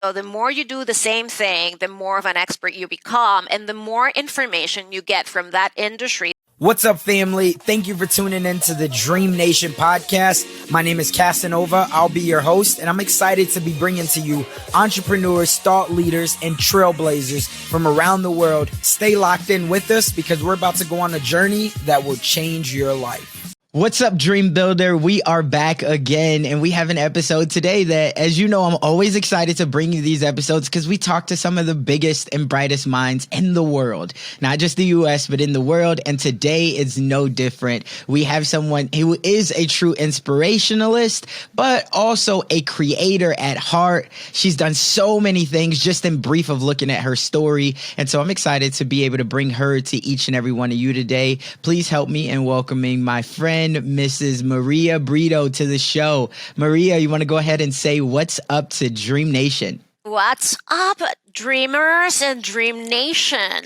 So the more you do the same thing, the more of an expert you become, and the more information you get from that industry. What's up, family? Thank you for tuning in to the DreamNation podcast. My name is Casanova. I'll be your host, and I'm excited to be bringing to you entrepreneurs, thought leaders, and trailblazers from around the world. Stay locked in with us because we're about to go on a journey that will change your life. What's up, Dream Builder? We are back again, and we have an episode today that, as you know, I'm always excited to bring you these episodes because we talk to some of the biggest and brightest minds in the world, not just the US, but in the world. And today is no different. We have someone who is a true inspirationalist, but also a creator at heart. She's done so many things just in brief of looking at her story. And so I'm excited to be able to bring her to each and every one of you today. Please help me in welcoming my friend, Mrs. Maria Brito, to the show. Maria, you want to go ahead and say what's up to Dream Nation? What's up, dreamers and Dream Nation?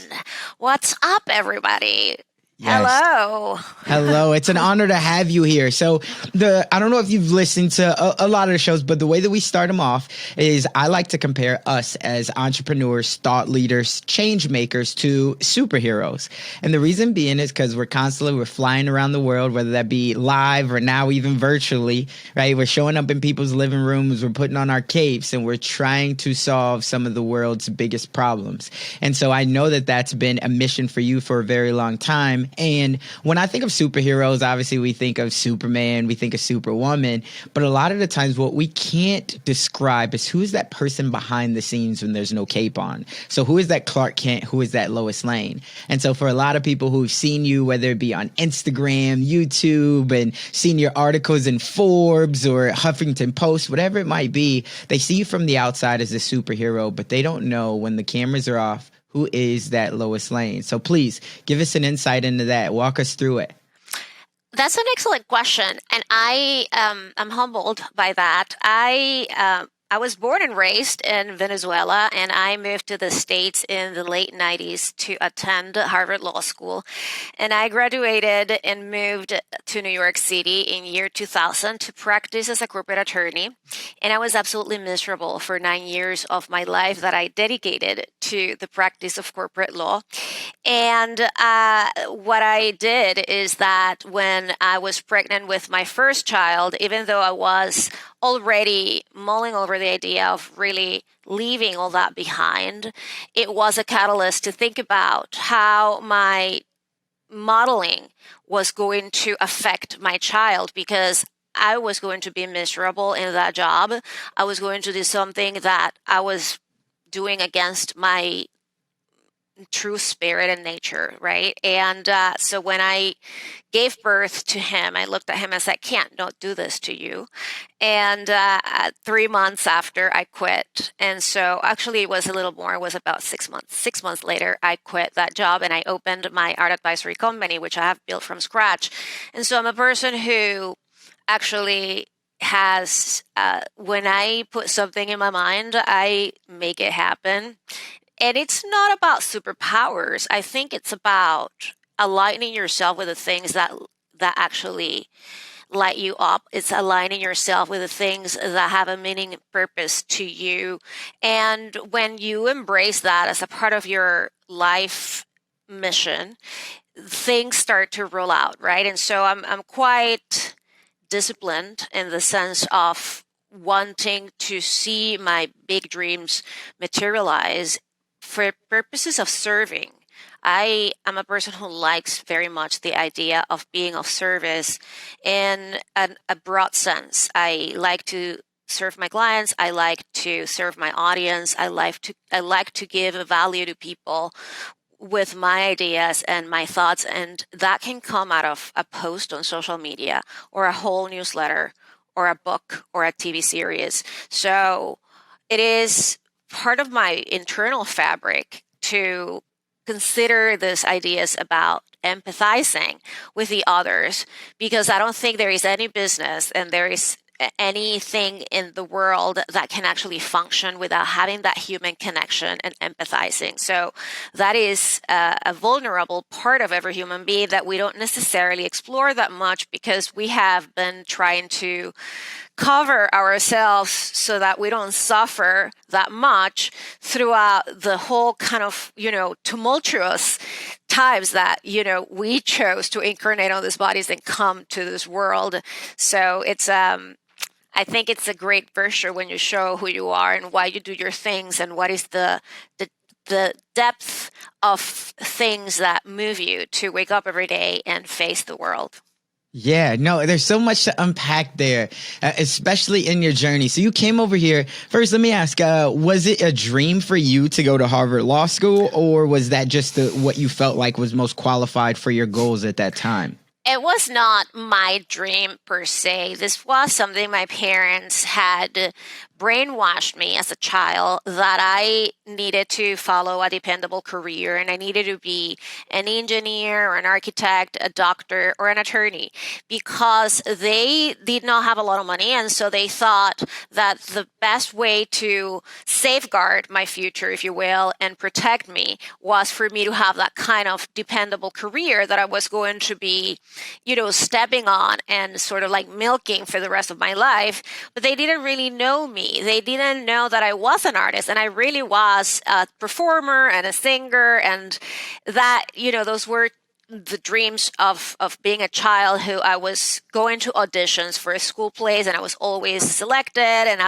What's up, everybody? Yes. Hello. Hello. It's an honor to have you here. So I don't know if you've listened to a lot of the shows, but the way that we start them off is I like to compare us as entrepreneurs, thought leaders, change makers to superheroes. And the reason being is because we're flying around the world, whether that be live or now even virtually, right? We're showing up in people's living rooms, we're putting on our capes, and we're trying to solve some of the world's biggest problems. And so I know that that's been a mission for you for a very long time. And when I think of superheroes, obviously we think of Superman, we think of Superwoman, but a lot of the times what we can't describe is who is that person behind the scenes when there's no cape on. So who is that Clark Kent? Who is that Lois Lane? And so for a lot of people who've seen you, whether it be on Instagram, YouTube, and seen your articles in Forbes or Huffington Post, whatever it might be, they see you from the outside as a superhero, but they don't know when the cameras are off, who is that Lois Lane? So please give us an insight into that. Walk us through it. That's an excellent question. And I'm humbled by that. I was born and raised in Venezuela, and I moved to the States in the late 90s to attend Harvard Law School. And I graduated and moved to New York City in year 2000 to practice as a corporate attorney. And I was absolutely miserable for 9 years of my life that I dedicated to the practice of corporate law. And what I did is that when I was pregnant with my first child, even though I was already mulling over the idea of really leaving all that behind, it was a catalyst to think about how my modeling was going to affect my child, because I was going to be miserable in that job. I was going to do something that I was doing against my true spirit and nature, right? And so when I gave birth to him, I looked at him and said, don't do this to you. And 3 months after, I quit. And so actually it was a little more, it was about 6 months. 6 months later, I quit that job and I opened my art advisory company, which I have built from scratch. And so I'm a person who actually has, when I put something in my mind, I make it happen. And it's not about superpowers. I think it's about aligning yourself with the things that actually light you up. It's aligning yourself with the things that have a meaning and purpose to you. And when you embrace that as a part of your life mission, things start to roll out, right? And so I'm quite disciplined in the sense of wanting to see my big dreams materialize for purposes of serving. I am a person who likes very much the idea of being of service in a broad sense. I like to serve my clients. I like to serve my audience. I like to give value to people with my ideas and my thoughts, and that can come out of a post on social media or a whole newsletter or a book or a TV series. So it is part of my internal fabric to consider these ideas about empathizing with the others, because I don't think there is any business and there is anything in the world that can actually function without having that human connection and empathizing. So that is a vulnerable part of every human being that we don't necessarily explore that much because we have been trying to cover ourselves so that we don't suffer that much throughout the whole kind of, tumultuous times that, we chose to incarnate on these bodies and come to this world. So I think it's a great virtue when you show who you are and why you do your things and what is the depth of things that move you to wake up every day and face the world. Yeah, no, there's so much to unpack there, especially in your journey. So you came over here. First, let me ask, was it a dream for you to go to Harvard Law School, or was that just what you felt like was most qualified for your goals at that time? It was not my dream per se. This was something my parents had brainwashed me as a child that I needed to follow a dependable career and I needed to be an engineer or an architect, a doctor or an attorney because they did not have a lot of money. And so they thought that the best way to safeguard my future, if you will, and protect me was for me to have that kind of dependable career that I was going to be, stepping on and sort of like milking for the rest of my life. But they didn't really know me. They didn't know that I was an artist and I really was a performer and a singer and that, those were the dreams of being a child who I was going to auditions for school plays and I was always selected. And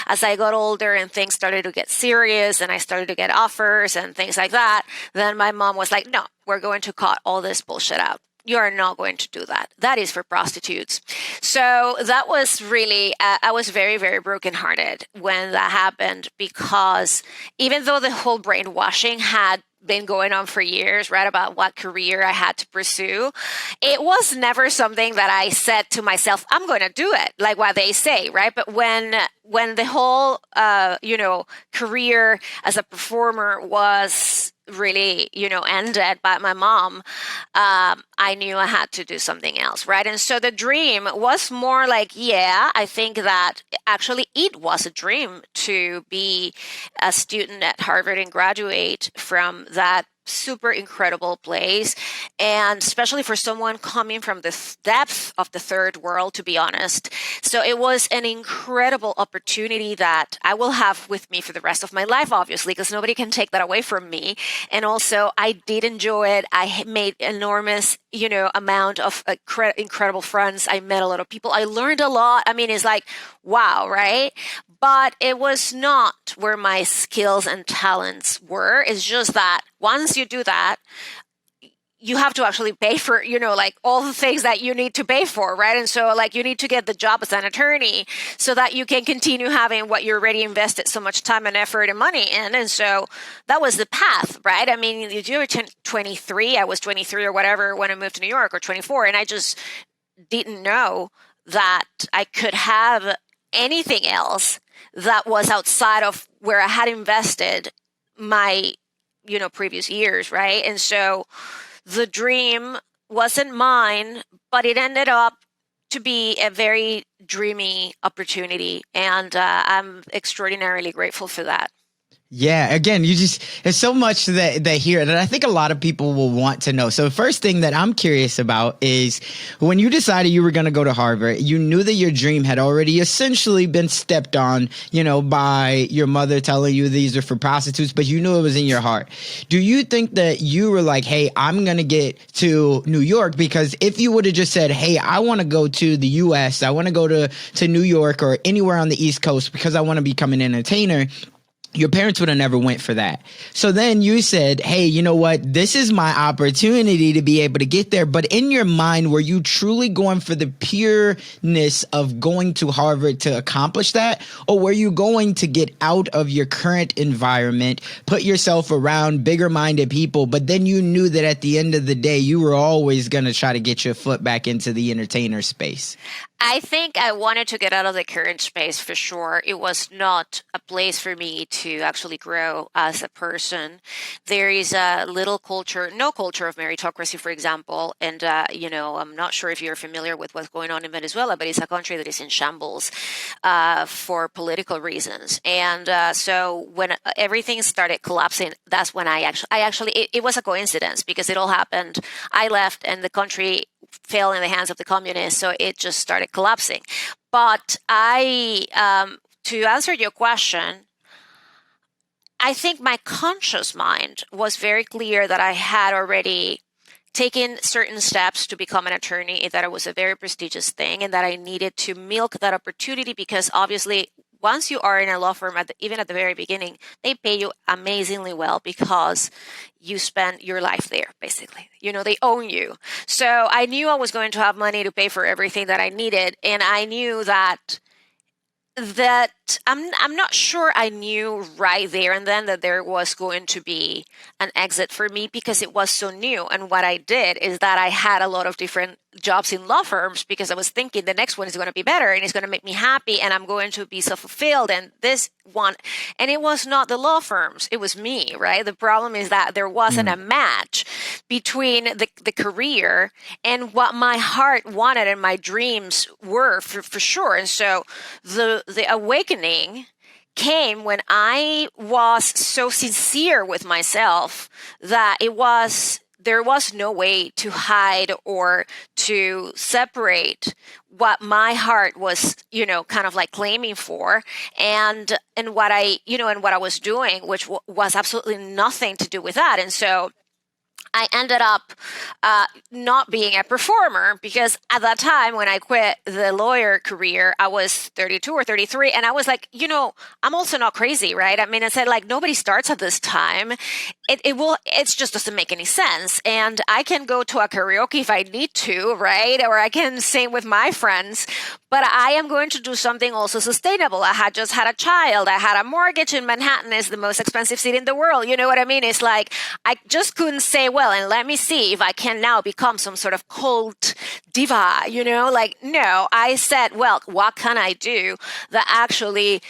as I got older and things started to get serious and I started to get offers and things like that, then my mom was like, no, we're going to cut all this bullshit out. You're not going to do that. That is for prostitutes. So that was really, I was very, very brokenhearted when that happened because even though the whole brainwashing had been going on for years, right, about what career I had to pursue, it was never something that I said to myself, I'm going to do it, like what they say, right? But when the whole, career as a performer was really, ended by my mom, I knew I had to do something else, right? And so the dream was more like, yeah, I think that actually it was a dream to be a student at Harvard and graduate from that super incredible place. And especially for someone coming from the depth of the third world, to be honest. So it was an incredible opportunity that I will have with me for the rest of my life, obviously, because nobody can take that away from me. And also I did enjoy it. I made enormous, amount of incredible friends. I met a lot of people. I learned a lot. I mean, it's like, wow, right? But it was not where my skills and talents were. It's just that once you do that, you have to actually pay for, all the things that you need to pay for, right? And so you need to get the job as an attorney so that you can continue having what you already invested so much time and effort and money in. And so that was the path, right? I mean, you were 23, I was 23 or whatever when I moved to New York, or 24. And I just didn't know that I could have anything else that was outside of where I had invested my, previous years, right? And so the dream wasn't mine, but it ended up to be a very dreamy opportunity. And I'm extraordinarily grateful for that. Yeah, again, there's so much that here that I think a lot of people will want to know. So the first thing that I'm curious about is when you decided you were going to go to Harvard, you knew that your dream had already essentially been stepped on, by your mother telling you these are for prostitutes, but you knew it was in your heart. Do you think that you were like, hey, I'm going to get to New York? Because if you would have just said, hey, I want to go to the US, I want to go to New York or anywhere on the East Coast because I want to become an entertainer, your parents would have never went for that. So then you said, hey, you know what? This is my opportunity to be able to get there. But in your mind, were you truly going for the pureness of going to Harvard to accomplish that? Or were you going to get out of your current environment, put yourself around bigger minded people, but then you knew that at the end of the day, you were always going to try to get your foot back into the entertainer space? I think I wanted to get out of the current space for sure. It was not a place for me to actually grow as a person. There is a little culture, no culture of meritocracy, for example. And, I'm not sure if you're familiar with what's going on in Venezuela, but it's a country that is in shambles for political reasons. And so when everything started collapsing, that's when it was a coincidence because it all happened. I left and the country fell in the hands of the communists, so it just started collapsing. But to answer your question, I think my conscious mind was very clear that I had already taken certain steps to become an attorney, that it was a very prestigious thing, and that I needed to milk that opportunity because obviously once you are in a law firm, even at the very beginning, they pay you amazingly well because you spend your life there, basically. They own you. So I knew I was going to have money to pay for everything that I needed, and I knew that I'm not sure I knew right there and then that there was going to be an exit for me because it was so new. And what I did is that I had a lot of different jobs in law firms because I was thinking the next one is going to be better and it's going to make me happy and I'm going to be so fulfilled. And this one, and it was not the law firms, it was me, right? The problem is that there wasn't a match between the career and what my heart wanted and my dreams were for sure. And so the awakening came when I was so sincere with myself that there was no way to hide or to separate what my heart was, kind of like claiming for and what I was doing, which was absolutely nothing to do with that. And so I ended up not being a performer because at that time when I quit the lawyer career, I was 32 or 33. And I was like, I'm also not crazy, right? I mean, I said like, nobody starts at this time. It just doesn't make any sense. And I can go to a karaoke if I need to, right? Or I can sing with my friends, but I am going to do something also sustainable. I had just had a child. I had a mortgage in Manhattan. It's the most expensive city in the world. You know what I mean? It's like, I just couldn't say, well, and let me see if I can now become some sort of cult diva, no, I said, well, what can I do that actually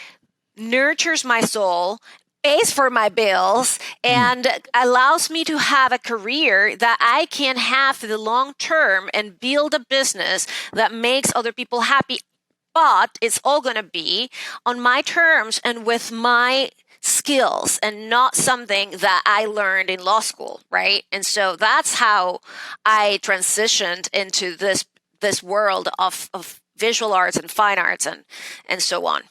nurtures my soul, pays for my bills, and allows me to have a career that I can have for the long term and build a business that makes other people happy. But it's all going to be on my terms and with my skills and not something that I learned in law school, right? And so that's how I transitioned into this world of visual arts and fine arts and so on.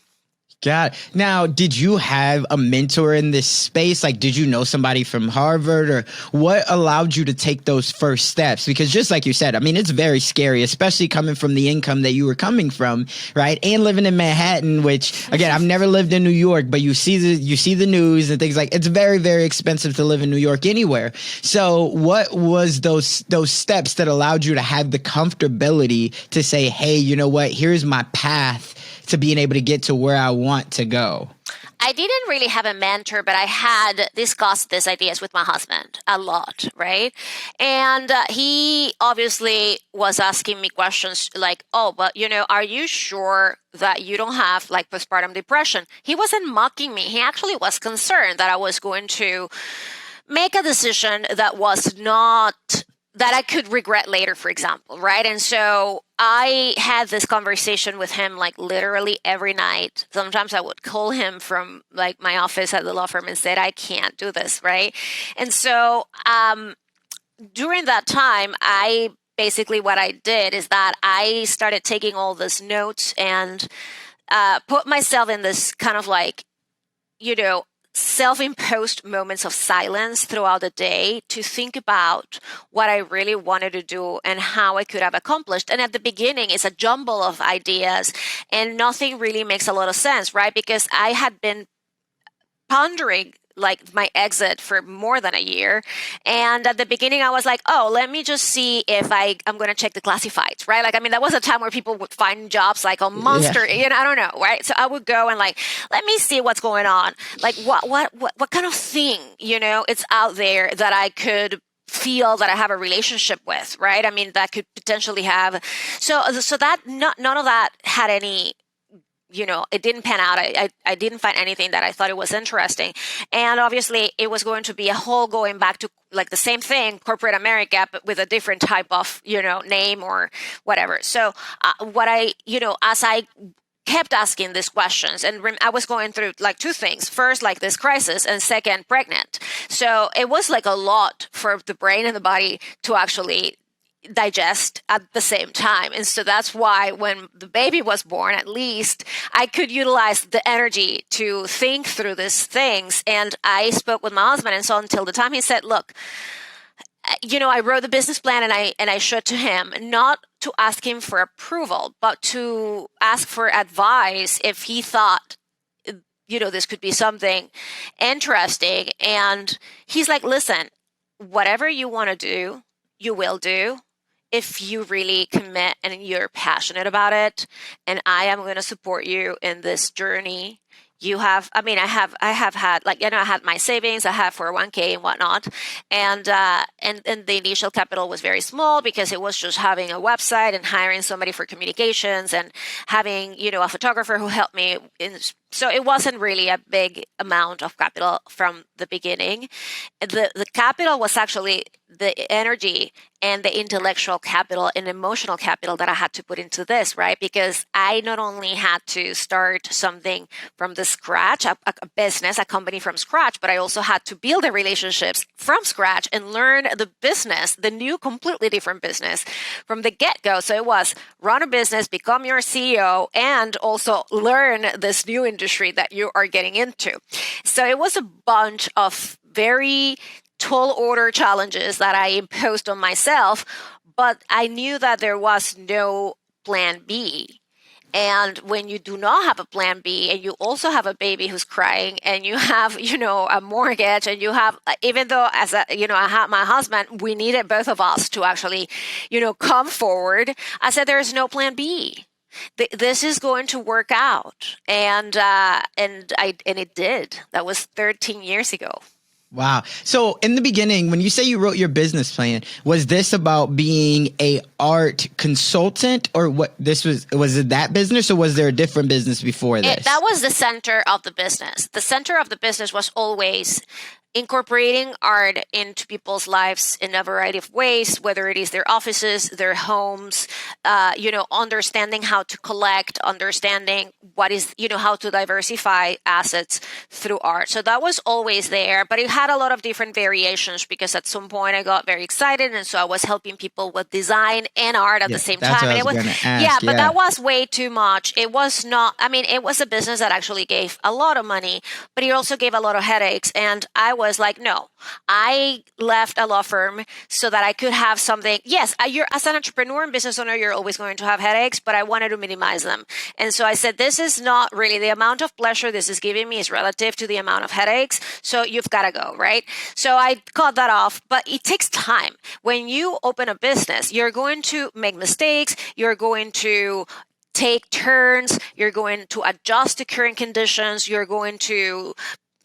Got it. Now, did you have a mentor in this space? Like, did you know somebody from Harvard, or what allowed you to take those first steps? Because just like you said, I mean, it's very scary, especially coming from the income that you were coming from, right? And living in Manhattan, which again, I've never lived in New York, but you see the news and things like it's very, very expensive to live in New York anywhere. So what was those steps that allowed you to have the comfortability to say, hey, you know what, here's my path to being able to get to where I want to go? I didn't really have a mentor, but I had discussed these ideas with my husband a lot, right? And he obviously was asking me questions like, oh, but are you sure that you don't have like postpartum depression? He wasn't mocking me. He actually was concerned that I was going to make a decision that was not that I could regret later, for example, right? And so I had this conversation with him like literally every night. Sometimes I would call him from like my office at the law firm and said, I can't do this, right? And so during that time, what I did is that I started taking all these notes and put myself in this kind of like, self-imposed moments of silence throughout the day to think about what I really wanted to do and how I could have accomplished. And at the beginning, it's a jumble of ideas and nothing really makes a lot of sense, right? Because I had been pondering like my exit for more than a year. And at the beginning, I was like, oh, let me just see if I'm going to check the classifieds, right? Like, I mean, that was a time where people would find jobs like on Monster, I don't know, right? So I would go and like, let me see what's going on. Like what kind of thing, it's out there that I could feel that I have a relationship with, right? I mean, that could potentially have, so that none of that had any, it didn't pan out. I didn't find anything that I thought it was interesting. And obviously it was going to be a whole going back to like the same thing, corporate America, but with a different type of, name or whatever. So as I kept asking these questions, and I was going through like two things. First, like this crisis, and second, pregnant. So it was like a lot for the brain and the body to actually digest at the same time. And so that's why when the baby was born, at least I could utilize the energy to think through these things. And I spoke with my husband, and so until the time he said, look, I wrote the business plan, and I showed to him, not to ask him for approval, but to ask for advice if he thought, this could be something interesting. And he's like, listen, whatever you want to do, you will do if you really commit and you're passionate about it. And I am going to support you in this journey. I have had, like, I had my savings, I have 401k and whatnot. And the initial capital was very small because it was just having a website and hiring somebody for communications and having, a photographer who helped me. So it wasn't really a big amount of capital from the beginning. The capital was actually the energy and the intellectual capital and emotional capital that I had to put into this, right? Because I not only had to start something from the scratch, a business, a company from scratch, but I also had to build the relationships from scratch and learn the business, the new, completely different business from the get-go. So it was run a business, become your CEO, and also learn this new industry that you are getting into. So it was a bunch of very tall order challenges that I imposed on myself, but I knew that there was no plan B. And when you do not have a plan B, and you also have a baby who's crying, and you have, a mortgage, and you have, even though I have my husband, we needed both of us to actually, come forward. I said, there is no plan B. This is going to work out. And it did. That was 13 years ago. Wow. So in the beginning, when you say you wrote your business plan, was this about being a art consultant, or what? Was it that business, or was there a different business before this? That was the center of the business. The center of the business was always incorporating art into people's lives in a variety of ways, whether it is their offices, their homes, understanding how to collect, understanding what is, how to diversify assets through art. So that was always there, but it had a lot of different variations because at some point I got very excited. And so I was helping people with design and art at the same time. And but that was way too much. It was not, it was a business that actually gave a lot of money, but it also gave a lot of headaches. And I was like, no, I left a law firm so that I could have something. Yes, as an entrepreneur and business owner, you're always going to have headaches, but I wanted to minimize them. And so I said, this is not really the amount of pleasure this is giving me is relative to the amount of headaches. So you've got to go, right? So I cut that off, but it takes time. When you open a business, you're going to make mistakes. You're going to take turns. You're going to adjust to current conditions. You're going to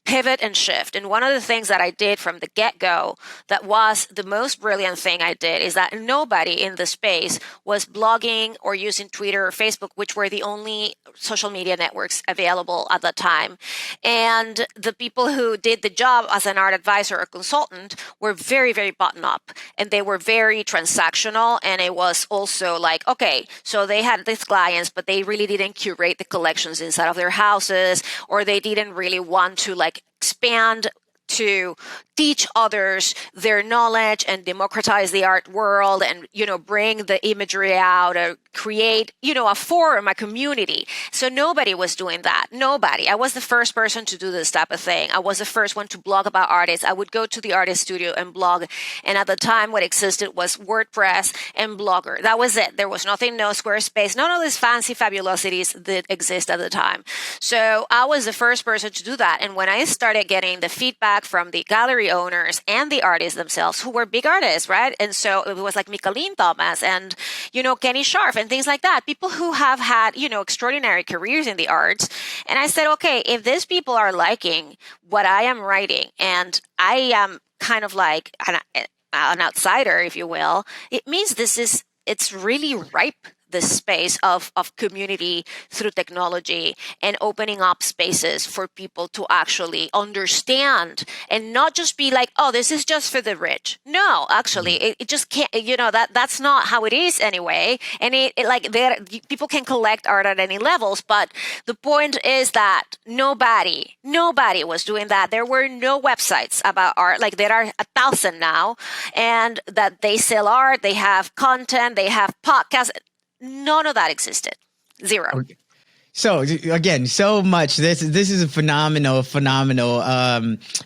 pivot and shift. And one of the things that I did from the get-go that was the most brilliant thing I did is that nobody in the space was blogging or using Twitter or Facebook, which were the only social media networks available at that time. And the people who did the job as an art advisor or consultant were very, very button up, and they were very transactional. And it was also like, okay, so they had these clients, but they really didn't curate the collections inside of their houses, or they didn't really want to expand to teach others their knowledge and democratize the art world and, bring the imagery out or create, a forum, a community. So nobody was doing that. Nobody. I was the first person to do this type of thing. I was the first one to blog about artists. I would go to the artist studio and blog. And at the time, what existed was WordPress and Blogger. That was it. There was nothing, no Squarespace, none of these fancy fabulosities that exist at the time. So I was the first person to do that. And when I started getting the feedback from the gallery owners and the artists themselves, who were big artists, right? And so it was like Micheline Thomas and, Kenny Scharf and things like that. People who have had, extraordinary careers in the arts. And I said, okay, if these people are liking what I am writing, and I am kind of like, an outsider, if you will, it means it's really ripe, this space of community through technology and opening up spaces for people to actually understand and not just be like, oh, this is just for the rich. No, actually, it just can't, that's not how it is anyway. And it like there, people can collect art at any levels, but the point is that nobody was doing that. There were no websites about art. Like there are 1,000 now, and that they sell art, they have content, they have podcasts. None of that existed. Zero. Okay. So again, so much. This is a phenomenal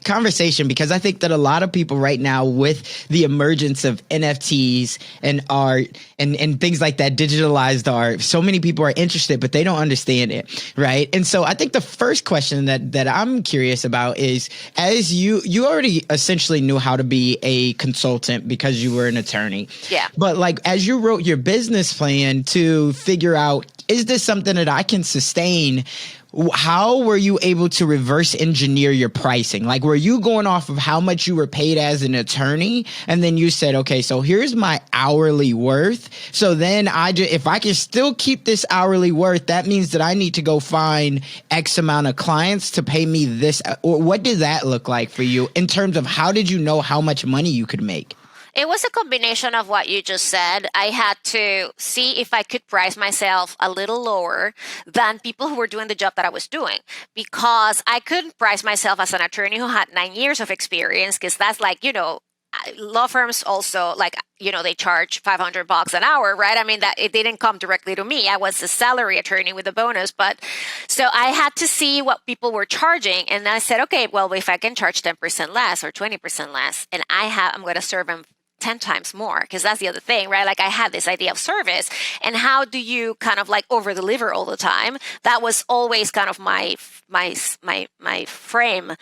conversation, because I think that a lot of people right now, with the emergence of NFTs and art and things like that, digitalized art, so many people are interested, but they don't understand it, right? And so I think the first question that I'm curious about is, as you already essentially knew how to be a consultant because you were an attorney, Yeah. but like as you wrote your business plan to figure out, is this something that I can sustain? How were you able to reverse engineer your pricing? Like, were you going off of how much you were paid as an attorney? And then you said, okay, so here's my hourly worth. So then if I can still keep this hourly worth, that means that I need to go find X amount of clients to pay me this. Or what did that look like for you in terms of how did you know how much money you could make? It was a combination of what you just said. I had to see if I could price myself a little lower than people who were doing the job that I was doing, because I couldn't price myself as an attorney who had 9 years of experience, because that's like, law firms also, like, they charge $500 an hour, right? I mean, that it didn't come directly to me. I was a salary attorney with a bonus, but so I had to see what people were charging, and I said, okay, well, if I can charge 10% less or 20% less, and I'm going to serve them 10 times more, because that's the other thing, right? Like I had this idea of service, and how do you kind of like over deliver all the time? That was always kind of my frame.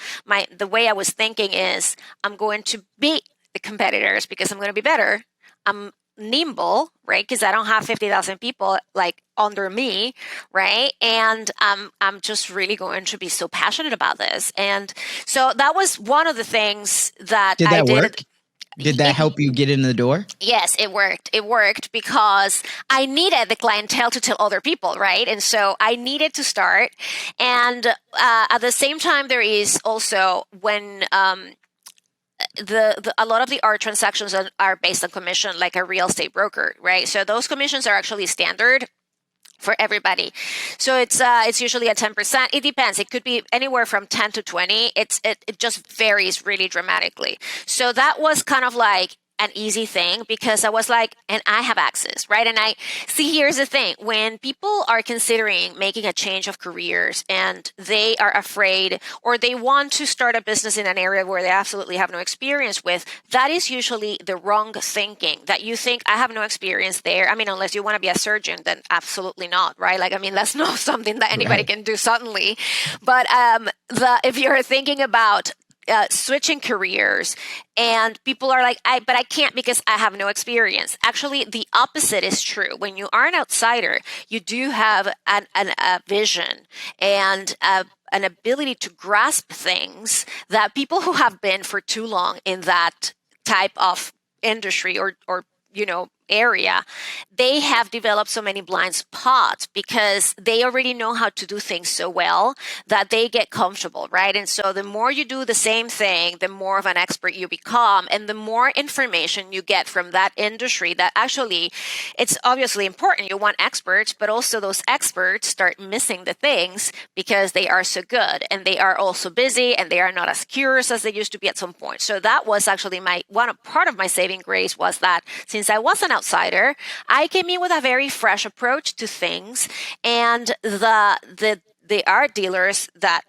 The way I was thinking is, I'm going to beat the competitors because I'm going to be better. I'm nimble, right? Because I don't have 50,000 people like under me, right? And I'm just really going to be so passionate about this. And so that was one of the things that Did I that did. work? Did that help you get in the door? Yes, it worked. It worked because I needed the clientele to tell other people, right? And so I needed to start. And at the same time, there is also when a lot of the art transactions are based on commission, like a real estate broker, right? So those commissions are actually standard for everybody. So it's usually at 10%. It depends. It could be anywhere from 10 to 20. It just varies really dramatically. So that was kind of like an easy thing, because I was like, and I have access, right? And I see, here's the thing. When people are considering making a change of careers and they are afraid, or they want to start a business in an area where they absolutely have no experience with, that is usually the wrong thinking. That you think, I have no experience there. I mean, unless you want to be a surgeon, then absolutely not, right? Like, I mean, that's not something that anybody Right. can do suddenly. But if you're thinking about switching careers, and people are like, but I can't because I have no experience. Actually, the opposite is true. When you are an outsider, you do have a vision and an ability to grasp things that people who have been for too long in that type of industry or area, they have developed so many blind spots because they already know how to do things so well that they get comfortable, right? And so the more you do the same thing, the more of an expert you become, and the more information you get from that industry. That actually, it's obviously important. You want experts, but also those experts start missing the things because they are so good, and they are also busy, and they are not as curious as they used to be at some point. So that was actually part of my saving grace, was that since I was an outsider, I came in with a very fresh approach to things, and the art dealers that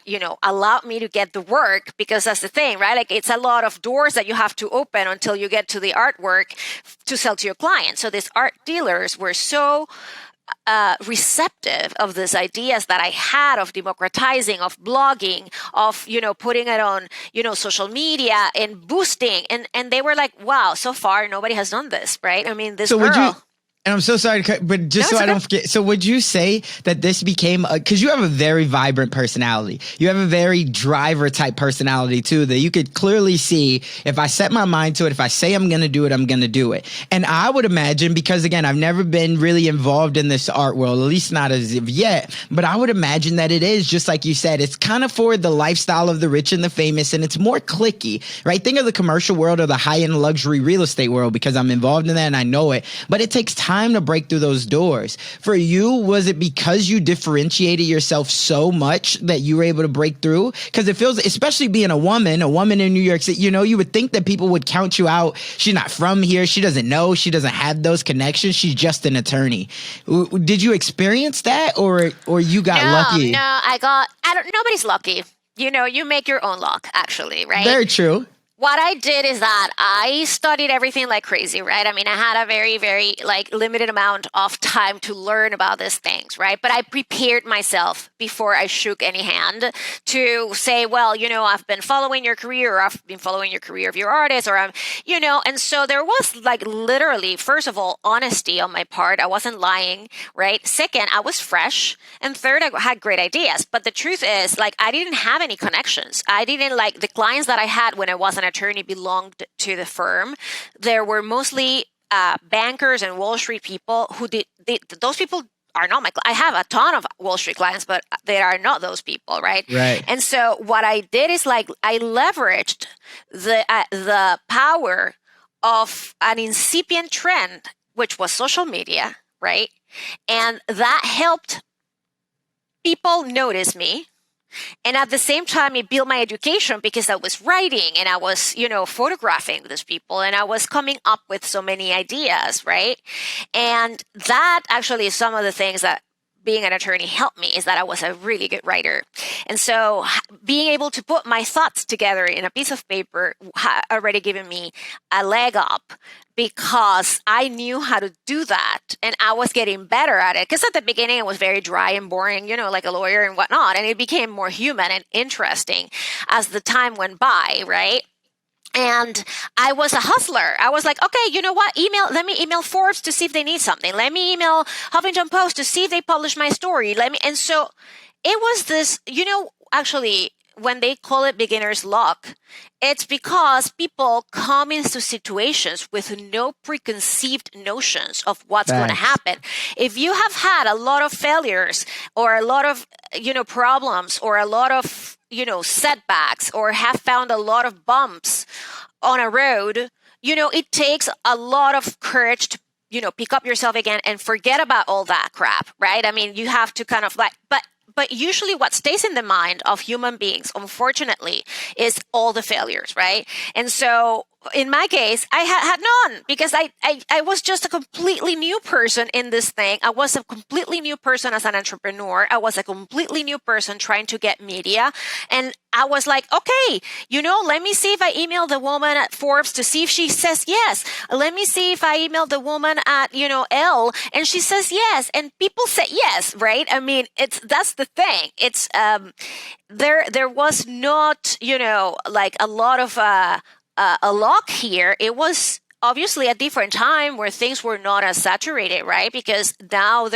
allowed me to get the work, because that's the thing, right? Like, it's a lot of doors that you have to open until you get to the artwork to sell to your client. So these art dealers were so receptive of these ideas that I had of democratizing, of blogging, of putting it on social media and boosting, and they were like, wow, so far nobody has done this, right? I mean, this So would you girl. And I'm so sorry, but just No, so it's I don't okay. forget. So would you say that this became, because you have a very vibrant personality. You have a very driver type personality too, that you could clearly see if I set my mind to it, if I say I'm going to do it, I'm going to do it. And I would imagine, because again, I've never been really involved in this art world, at least not as of yet, but I would imagine that it is just like you said, it's kind of for the lifestyle of the rich and the famous, and it's more clicky, right? Think of the commercial world or the high end luxury real estate world, because I'm involved in that and I know it, but it takes time to break through those doors. For you, was it because you differentiated yourself so much that you were able to break through? Because it feels, especially being a woman in New York City, you would think that people would count you out. She's not from here. She doesn't know. She doesn't have those connections. She's just an attorney. Did you experience that, or you got No, lucky? I don't, nobody's lucky. You make your own luck, actually, right? Very true. What I did is that I studied everything like crazy, right? I mean, I had a very, very like limited amount of time to learn about these things, right? But I prepared myself before I shook any hand to say, well, I've been following your career, or I've been following your career of your artist, or and so there was like literally, first of all, honesty on my part. I wasn't lying, right? Second, I was fresh. And third, I had great ideas. But the truth is, like, I didn't have any connections. I didn't like the clients that I had when I was an attorney belonged to the firm. There were mostly bankers and Wall Street people those people are not I have a ton of Wall Street clients, but they are not those people, right? Right. And so what I did is like I leveraged the power of an incipient trend, which was social media, right? And that helped people notice me. And at the same time, it built my education because I was writing and I was, photographing these people and I was coming up with so many ideas, right? And that actually is some of the things that being an attorney helped me, is that I was a really good writer. And so being able to put my thoughts together in a piece of paper already given me a leg up, because I knew how to do that and I was getting better at it. Because at the beginning, it was very dry and boring, like a lawyer and whatnot. And it became more human and interesting as the time went by, right? And I was a hustler. I was like, okay, you know what? Let me email Forbes to see if they need something. Let me email Huffington Post to see if they publish my story. And so it was this, actually, when they call it beginner's luck, it's because people come into situations with no preconceived notions of what's going to happen. If you have had a lot of failures or a lot of, problems or a lot of, setbacks, or have found a lot of bumps on a road, it takes a lot of courage to, pick up yourself again and forget about all that crap, right? I mean, you have to kind of like, but usually what stays in the mind of human beings, unfortunately, is all the failures, right? And so in my case, I had none, because I was just a completely new person in this thing. I was a completely new person as an entrepreneur. I was a completely new person trying to get media. And I was like, okay, let me see if I email the woman at Forbes to see if she says yes. Let me see if I email the woman at, Elle and she says yes. And people say yes, right? I mean, that's the thing. It's, there was not, like a lot of, a lock here. It was obviously a different time where things were not as saturated, right? Because now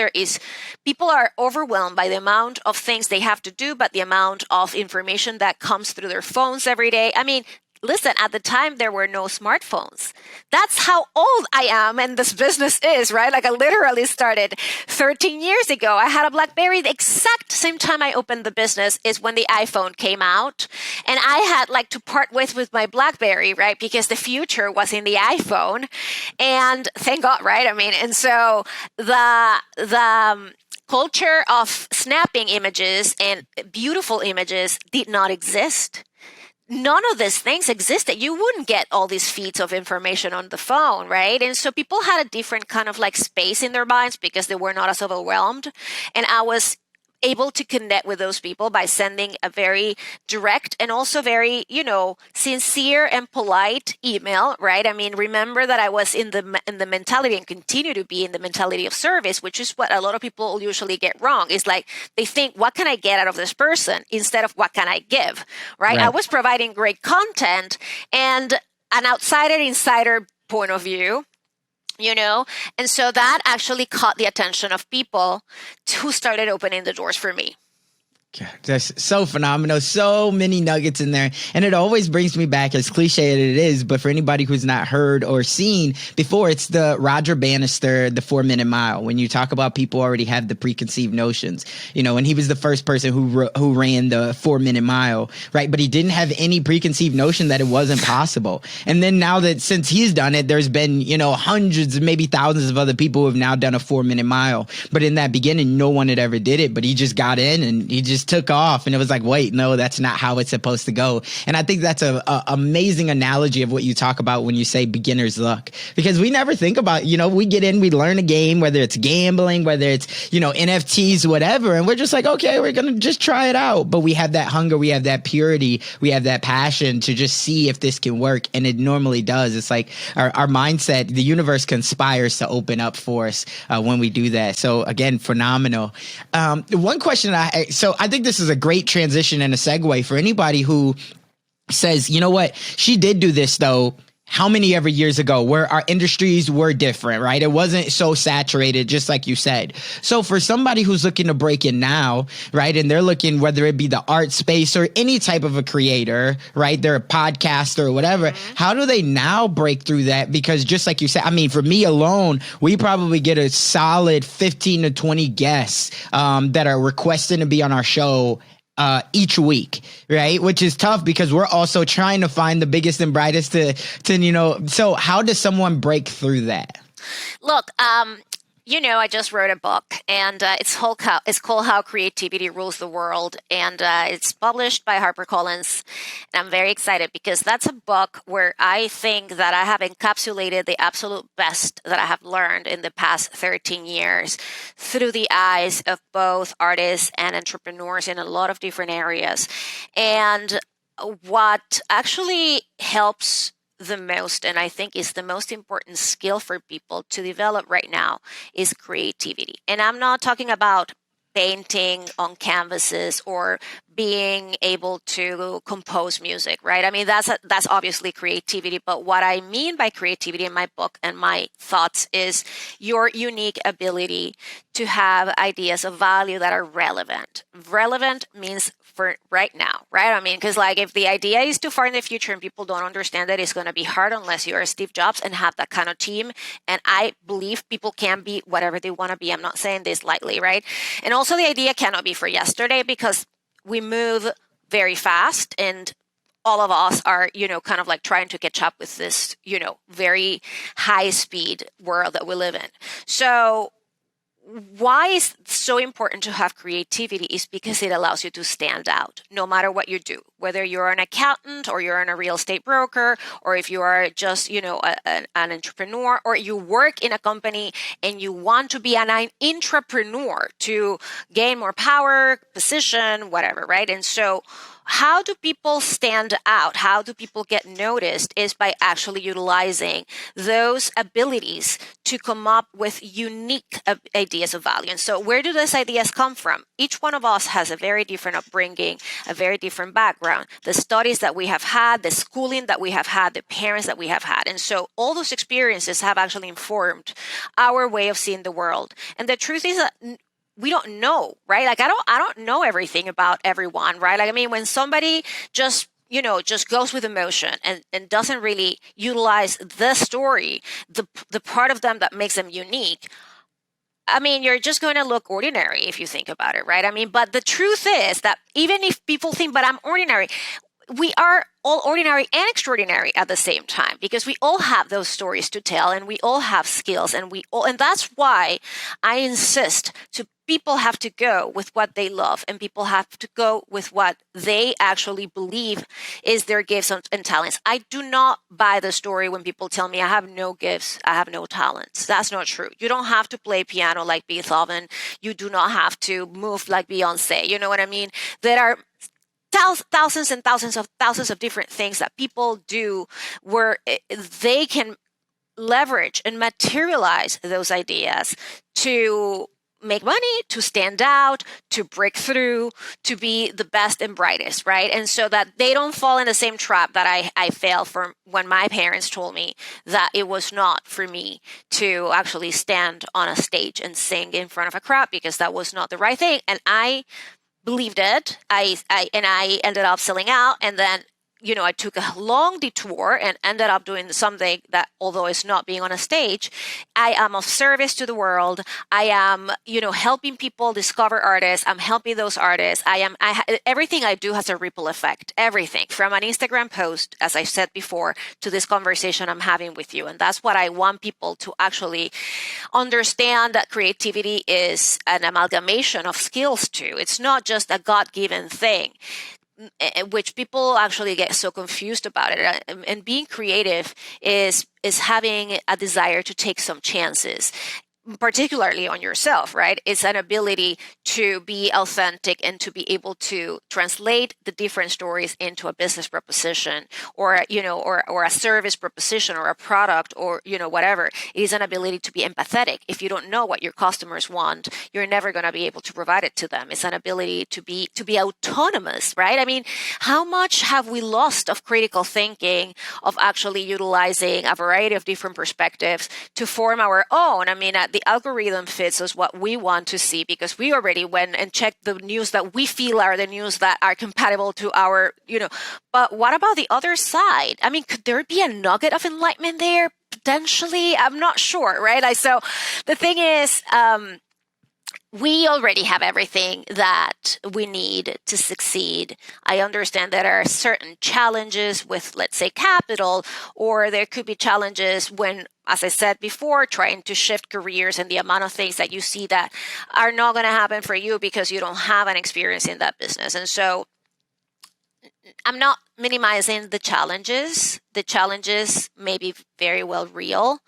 people are overwhelmed by the amount of things they have to do, but the amount of information that comes through their phones every day. I mean, listen, at the time, there were no smartphones. That's how old I am and this business is, right? Like I literally started 13 years ago. I had a BlackBerry. The exact same time I opened the business is when the iPhone came out. And I had like to part with my BlackBerry, right? Because the future was in the iPhone. And thank God, right? I mean, and so the culture of snapping images and beautiful images did not exist. None of these things existed. You wouldn't get all these feeds of information on the phone, right? And so people had a different kind of like space in their minds because they were not as overwhelmed. And I was able to connect with those people by sending a very direct and also very, sincere and polite email, right? I mean, remember that I was in the mentality and continue to be in the mentality of service, which is what a lot of people usually get wrong. It's like they think, what can I get out of this person instead of what can I give, right? I was providing great content and an outsider insider point of view. you know? And so that actually caught the attention of people who started opening the doors for me. That's so phenomenal. So many nuggets in there. And it always brings me back, as cliche as it is, but for anybody who's not heard or seen before, it's the Roger Bannister, the 4 Minute Mile. When you talk about people already have the preconceived notions, you know, and he was the first person who ran the 4 Minute Mile, right? But he didn't have any preconceived notion that it wasn't possible. And then now that since he's done it, there's been, you know, hundreds, maybe thousands of other people who have now done a 4 Minute Mile. But in that beginning, no one had ever did it, but he just got in and he just took off, and it was like, wait, no, that's not how it's supposed to go. And I think that's a amazing analogy of what you talk about when you say beginner's luck, because we never think about, you know, we get in, we learn a game, whether it's gambling, whether it's, you know, NFTs, whatever, and we're just like, okay, we're gonna just try it out. But we have that hunger, we have that purity, we have that passion to just see if this can work, and it normally does. It's like our mindset, the universe conspires to open up for us when we do that. So again, phenomenal. One question so I think this is a great transition and a segue for anybody who says, you know what, she did do this though. How many ever years ago where our industries were different, right? It wasn't so saturated, just like you said. So for somebody who's looking to break in now, right, and they're looking, whether it be the art space or any type of a creator, right, they're a podcaster or whatever, how do they now break through that? Because just like you said, I mean, for me alone, we probably get a solid 15 to 20 guests that are requesting to be on our show each week, right? Which is tough because we're also trying to find the biggest and brightest to, you know, so how does someone break through that? Look, you know, I just wrote a book, and it's called How Creativity Rules the World, and it's published by HarperCollins. And I'm very excited because that's a book where I think that I have encapsulated the absolute best that I have learned in the past 13 years through the eyes of both artists and entrepreneurs in a lot of different areas. And what actually helps the most, and I think is the most important skill for people to develop right now, is creativity. And I'm not talking about painting on canvases or being able to compose music, right? I mean, that's obviously creativity. But what I mean by creativity in my book and my thoughts is your unique ability to have ideas of value that are relevant. Relevant means for right now, right? I mean, because like if the idea is too far in the future and people don't understand that, it's going to be hard unless you are Steve Jobs and have that kind of team. And I believe people can be whatever they want to be. I'm not saying this lightly, right? And also the idea cannot be for yesterday because we move very fast and all of us are, you know, kind of like trying to catch up with this, you know, very high speed world that we live in. So why is it so important to have creativity is because it allows you to stand out no matter what you do, whether you're an accountant or you're a real estate broker, or if you are just, you know, an entrepreneur, or you work in a company and you want to be an intrapreneur to gain more power, position, whatever, right? And so how do people stand out? How do people get noticed is by actually utilizing those abilities to come up with unique ideas of value. And so where do those ideas come from? Each one of us has a very different upbringing, a very different background, the studies that we have had, the schooling that we have had, the parents that we have had. And so all those experiences have actually informed our way of seeing the world. And the truth is that we don't know, right? Like I don't know everything about everyone, right? Like, I mean, when somebody just, you know, just goes with emotion and doesn't really utilize the story, the part of them that makes them unique, I mean, you're just going to look ordinary if you think about it, right? I mean, but the truth is that even if people think, but I'm ordinary, we are all ordinary and extraordinary at the same time because we all have those stories to tell and we all have skills and that's why I insist to people have to go with what they love and people have to go with what they actually believe is their gifts and talents. I do not buy the story when people tell me I have no gifts, I have no talents. That's not true. You don't have to play piano like Beethoven. You do not have to move like Beyonce. You know what I mean? There are thousands and thousands of different things that people do where they can leverage and materialize those ideas to make money, to stand out, to break through, to be the best and brightest, right? And so that they don't fall in the same trap that I fell from when my parents told me that it was not for me to actually stand on a stage and sing in front of a crowd because that was not the right thing. And I believed it. I ended up selling out, and then I took a long detour and ended up doing something that, although it's not being on a stage, I am of service to the world. I am, helping people discover artists. I'm helping those artists. Everything I do has a ripple effect. Everything from an Instagram post, as I said before, to this conversation I'm having with you. And that's what I want people to actually understand, that creativity is an amalgamation of skills too. It's not just a God-given thing, which people actually get so confused about it. And being creative is having a desire to take some chances, particularly on yourself, right? It's an ability to be authentic and to be able to translate the different stories into a business proposition, or or a service proposition, or a product, or whatever. It is an ability to be empathetic. If you don't know what your customers want, you're never going to be able to provide it to them. It's an ability to be autonomous, right? I mean, how much have we lost of critical thinking, of actually utilizing a variety of different perspectives to form our own? I mean, the algorithm fits us what we want to see because we already went and checked the news that we feel are the news that are compatible to our, But what about the other side? I mean, could there be a nugget of enlightenment there? Potentially, I'm not sure, right? So the thing is, we already have everything that we need to succeed. I understand that there are certain challenges with, let's say, capital, or there could be challenges when, as I said before, trying to shift careers and the amount of things that you see that are not going to happen for you because you don't have an experience in that business. And so I'm not minimizing the challenges. The challenges may be very well real,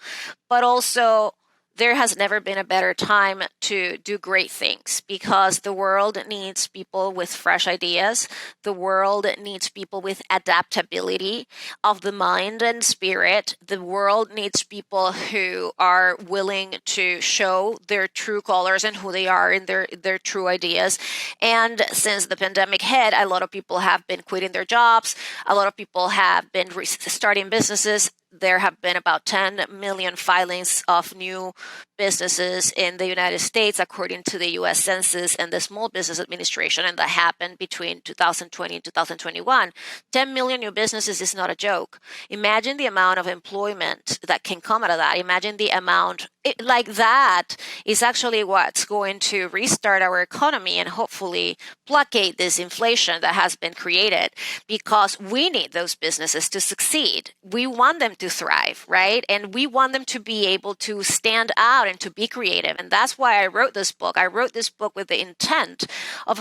but also there has never been a better time to do great things because the world needs people with fresh ideas. The world needs people with adaptability of the mind and spirit. The world needs people who are willing to show their true colors and who they are in their true ideas. And since the pandemic hit, a lot of people have been quitting their jobs. A lot of people have been starting businesses. There have been about 10 million filings of new businesses in the United States, according to the U.S. Census and the Small Business Administration, and that happened between 2020 and 2021. 10 million new businesses is not a joke. Imagine the amount of employment that can come out of that. Imagine the amount, like that is actually what's going to restart our economy and hopefully placate this inflation that has been created, because we need those businesses to succeed. We want them to thrive, right? And we want them to be able to stand out and to be creative. And that's why I wrote this book. I wrote this book with the intent of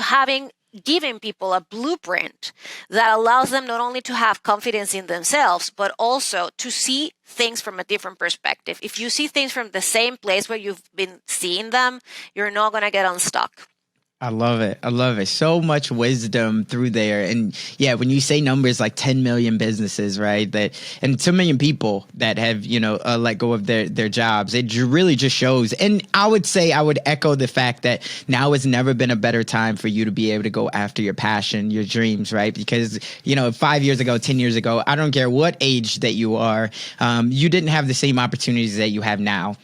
giving people a blueprint that allows them not only to have confidence in themselves, but also to see things from a different perspective. If you see things from the same place where you've been seeing them, you're not going to get unstuck. I love it. I love it. So much wisdom through there. And yeah, when you say numbers like 10 million businesses, right, and 2 million people that have, let go of their jobs, it really just shows. And I would say, I would echo the fact that now has never been a better time for you to be able to go after your passion, your dreams, right? Because, 5 years ago, 10 years ago, I don't care what age that you are, you didn't have the same opportunities that you have now.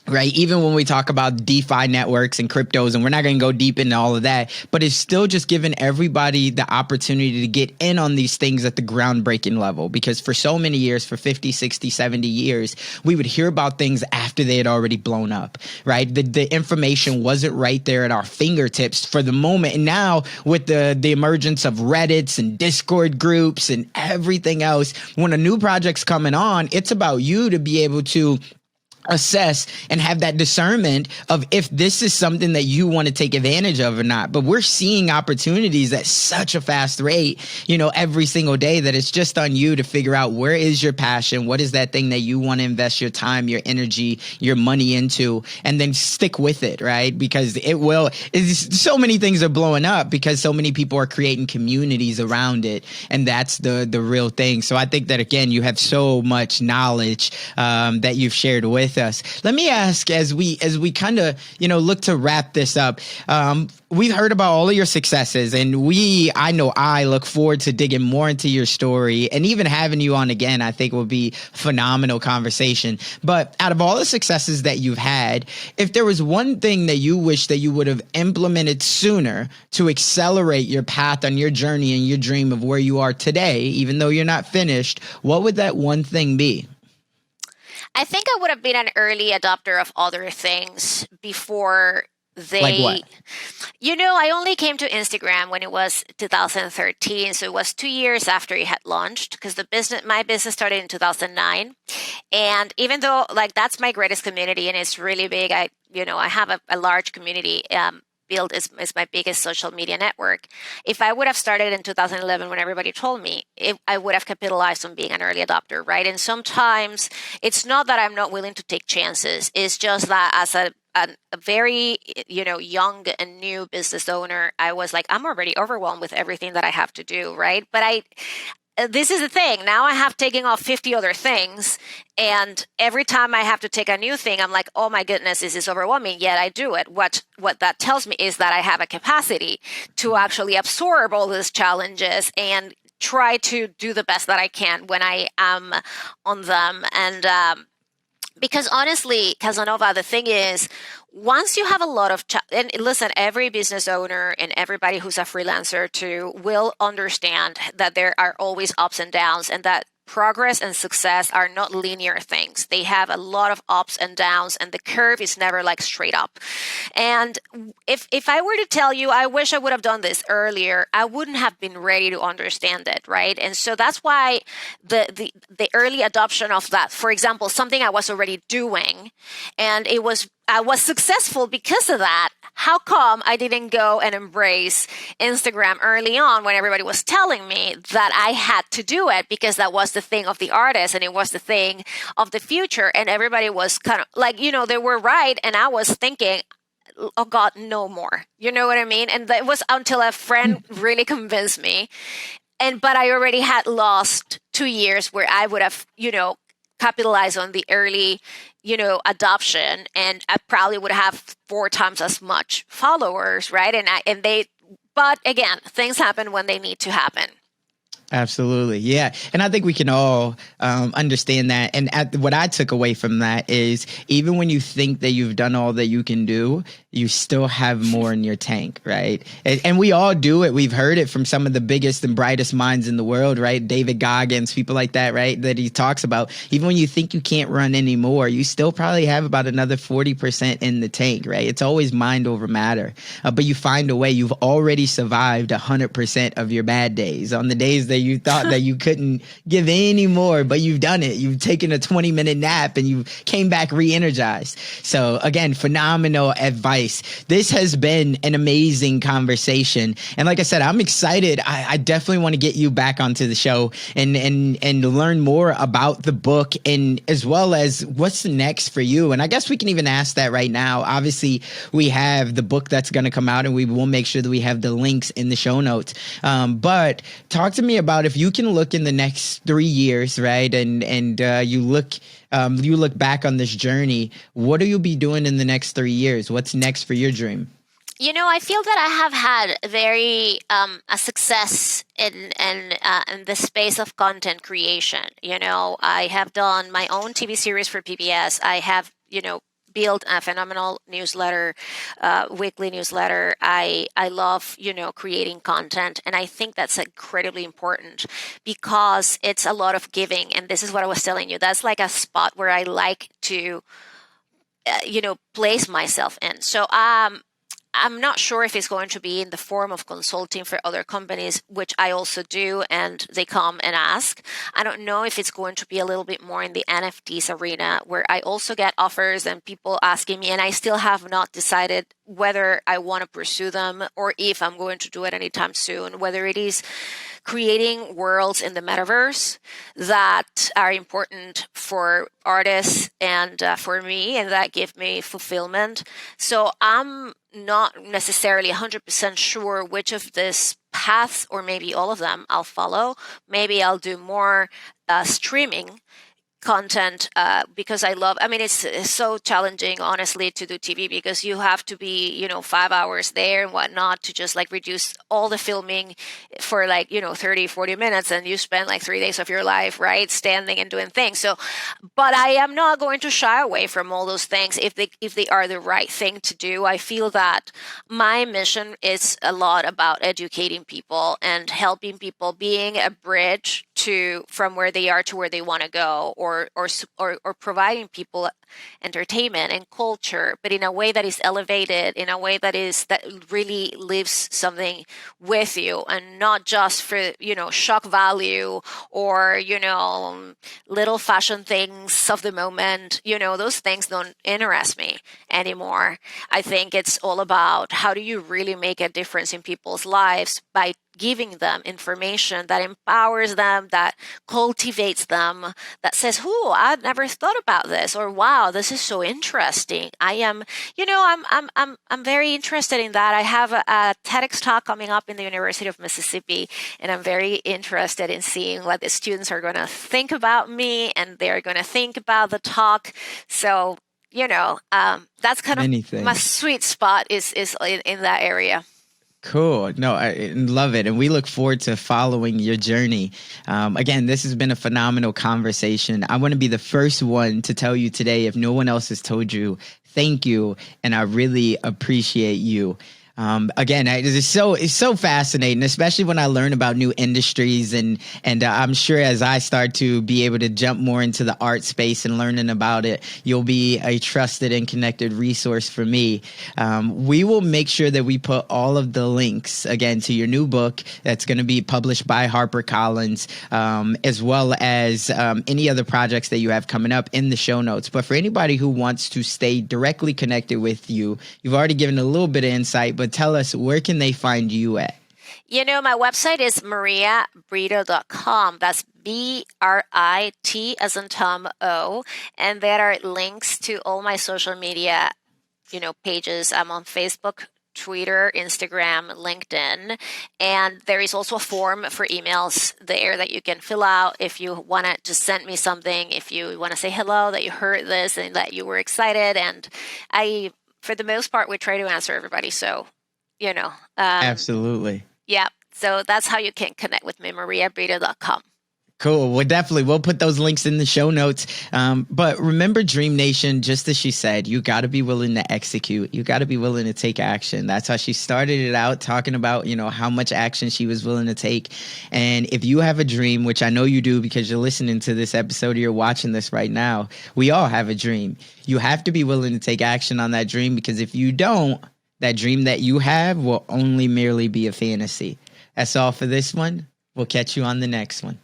Right. Even when we talk about DeFi networks and cryptos, and we're not going to go deep into all of that, but it's still just giving everybody the opportunity to get in on these things at the groundbreaking level. Because for so many years, for 50, 60, 70 years, we would hear about things after they had already blown up. Right. The information wasn't right there at our fingertips for the moment. And now with the emergence of Reddits and Discord groups and everything else, when a new project's coming on, it's about you to be able to assess and have that discernment of if this is something that you want to take advantage of or not. But we're seeing opportunities at such a fast rate, every single day, that it's just on you to figure out where is your passion, what is that thing that you want to invest your time, your energy, your money into, and then stick with it, right? Because so many things are blowing up because so many people are creating communities around it, and that's the real thing. So I think that, again, you have so much knowledge that you've shared with with us. Let me ask, as we kind of look to wrap this up. We've heard about all of your successes, and I know I look forward to digging more into your story, and even having you on again. I think will be phenomenal conversation. But out of all the successes that you've had, if there was one thing that you wish that you would have implemented sooner to accelerate your path on your journey and your dream of where you are today, even though you're not finished, what would that one thing be? I think I would have been an early adopter of other things before Like what? they, I only came to Instagram when it was 2013, so it was 2 years after it had launched, because my business started in 2009. And even though like that's my greatest community and it's really big, I have a large community. Build is my biggest social media network. If I would have started in 2011 when everybody told me, I would have capitalized on being an early adopter, right? And sometimes it's not that I'm not willing to take chances. It's just that as a very young and new business owner, I was like, I'm already overwhelmed with everything that I have to do, right? But this is the thing. Now I have taken off 50 other things. And every time I have to take a new thing, I'm like, oh my goodness, this is overwhelming. Yet I do it. What that tells me is that I have a capacity to actually absorb all these challenges and try to do the best that I can when I am on them. And because honestly, Casanova, the thing is, once you have a lot of and listen, every business owner and everybody who's a freelancer too will understand that there are always ups and downs, and that progress and success are not linear things. They have a lot of ups and downs, and the curve is never like straight up. And if I were to tell you, I wish I would have done this earlier, I wouldn't have been ready to understand it, right? And so that's why the early adoption of that, for example, something I was already doing, and I was successful because of that. How come I didn't go and embrace Instagram early on when everybody was telling me that I had to do it because that was the thing of the artist and it was the thing of the future, and everybody was kind of like, they were right, and I was thinking, oh God, no more. You know what I mean? And that was until a friend really convinced me. But I already had lost 2 years where I would have, capitalized on the early, adoption, and I probably would have 4 times as much followers, right? But again, things happen when they need to happen. Absolutely. Yeah. And I think we can all understand that. And what I took away from that is, even when you think that you've done all that you can do, you still have more in your tank, right? And we all do it. We've heard it from some of the biggest and brightest minds in the world, right? David Goggins, people like that, right? That he talks about. Even when you think you can't run anymore, you still probably have about another 40% in the tank, right? It's always mind over matter. But you find a way. You've already survived 100% of your bad days. On the days that you thought that you couldn't give any more, but you've done it. You've taken a 20-minute nap and you came back re-energized. So again, phenomenal advice. This has been an amazing conversation. And like I said, I'm excited. I definitely want to get you back onto the show and learn more about the book, and as well as what's next for you. And I guess we can even ask that right now. Obviously, we have the book that's going to come out, and we will make sure that we have the links in the show notes. But talk to me about, if you can look in the next 3 years, right? And you look back on this journey, what will you be doing in the next 3 years? What's next for your dream? I feel that I have had very a success in the space of content creation. I have done my own TV series for PBS. I have built a phenomenal newsletter, weekly newsletter. I love creating content, and I think that's incredibly important because it's a lot of giving. And this is what I was telling you. That's like a spot where I like to place myself in. So I'm not sure if it's going to be in the form of consulting for other companies, which I also do, and they come and ask. I don't know if it's going to be a little bit more in the NFTs arena, where I also get offers and people asking me, and I still have not decided whether I want to pursue them or if I'm going to do it anytime soon, whether it is creating worlds in the metaverse that are important for artists and for me, and that give me fulfillment. So I'm not necessarily 100% sure which of these paths, or maybe all of them, I'll follow. Maybe I'll do more streaming content because I mean, it's so challenging, honestly, to do TV because you have to be, 5 hours there and whatnot to just like reduce all the filming for like, 30, 40 minutes. And you spend like 3 days of your life, right, standing and doing things. So, but I am not going to shy away from all those things if they are the right thing to do. I feel that my mission is a lot about educating people and helping people, being a bridge from where they are to where they want to go, or providing people entertainment and culture, but in a way that is elevated, in a way that really leaves something with you, and not just for shock value or little fashion things of the moment. Those things don't interest me anymore. I think it's all about how do you really make a difference in people's lives by giving them information that empowers them, that cultivates them, that says, "Ooh, I've never thought about this," or "Wow, this is so interesting." I'm very interested in that. I have a TEDx talk coming up in the University of Mississippi, and I'm very interested in seeing what the students are going to think about me, and they're going to think about the talk. So, that's kind of my sweet spot is in that area. Cool. No, I love it. And we look forward to following your journey. Again, this has been a phenomenal conversation. I want to be the first one to tell you today, if no one else has told you, thank you. And I really appreciate you. Again, it's so fascinating, especially when I learn about new industries, and I'm sure as I start to be able to jump more into the art space and learning about it, you'll be a trusted and connected resource for me. We will make sure that we put all of the links again to your new book that's going to be published by HarperCollins, as well as any other projects that you have coming up in the show notes. But for anybody who wants to stay directly connected with you, you've already given a little bit of insight, but tell us, where can they find you at? My website is mariabrito.com. That's BRIT as in Tom O. And there are links to all my social media, pages. I'm on Facebook, Twitter, Instagram, LinkedIn. And there is also a form for emails there that you can fill out if you want to just send me something, if you want to say hello, that you heard this and that you were excited. And for the most part, we try to answer everybody. So, absolutely. Yeah. So that's how you can connect with me, mariabrito.com. Cool. Well, definitely. We'll put those links in the show notes. But remember, DreamNation, just as she said, you got to be willing to execute. You got to be willing to take action. That's how she started it out, talking about, how much action she was willing to take. And if you have a dream, which I know you do because you're listening to this episode or you're watching this right now, we all have a dream. You have to be willing to take action on that dream, because if you don't, that dream that you have will only merely be a fantasy. That's all for this one. We'll catch you on the next one.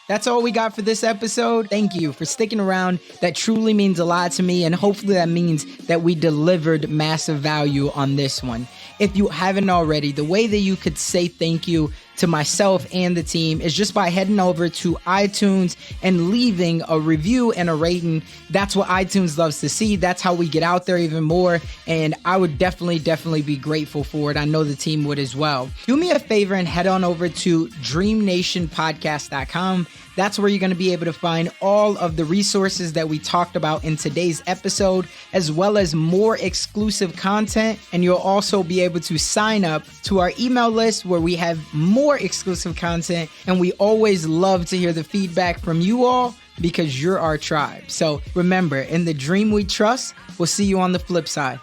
That's all we got for this episode. Thank you for sticking around. That truly means a lot to me, and hopefully that means that we delivered massive value on this one. If you haven't already, the way that you could say thank you to myself and the team is just by heading over to iTunes and leaving a review and a rating. That's what iTunes loves to see. That's how we get out there even more. And I would definitely be grateful for it. I know the team would as well. Do me a favor and head on over to DreamNationPodcast.com. That's where you're going to be able to find all of the resources that we talked about in today's episode, as well as more exclusive content. And you'll also be able to sign up to our email list where we have more exclusive content. And we always love to hear the feedback from you all, because you're our tribe. So remember, in the dream we trust, we'll see you on the flip side.